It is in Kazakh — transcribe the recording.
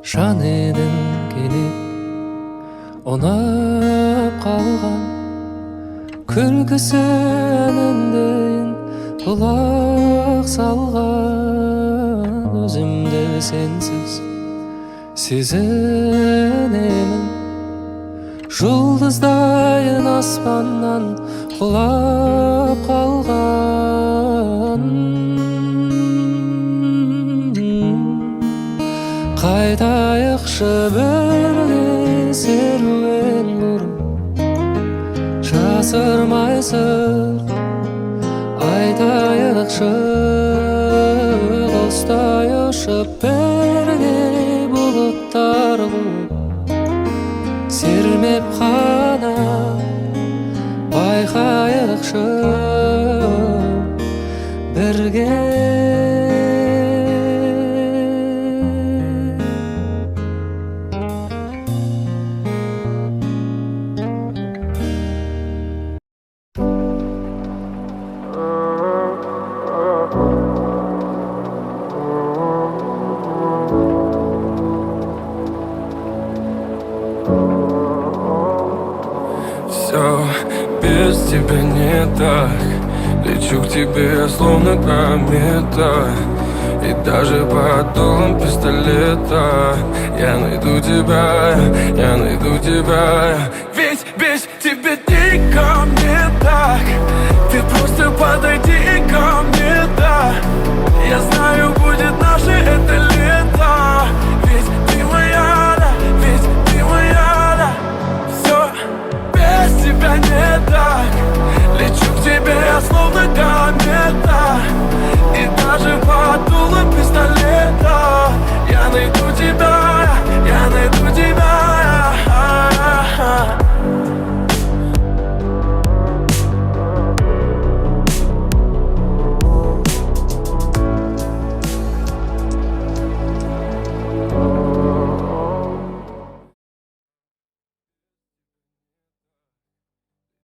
жанынан келіп ұнап қалған күлкісі әніндейін құлақ салған өзімді сенсіз сезінемін жұлдыздайын аспаннан құлап қалған қайтайықшы бірге серуен құрып жасырмай сыр айтайықшы құстай ұшып бірге бұлттар қуып сермеп қана байқайықшы бірге Все без тебя не так. Лечу к тебе, словно комета. И даже под дулом пистолета я найду тебя, я найду тебя. Ведь без тебя никому не так. Ты просто подойди ко мне, да. Я знаю, будет наше это лето. Ведь ты моя, да, ведь ты моя, да. Все без тебя не так. Лечу к тебе, я словно комета.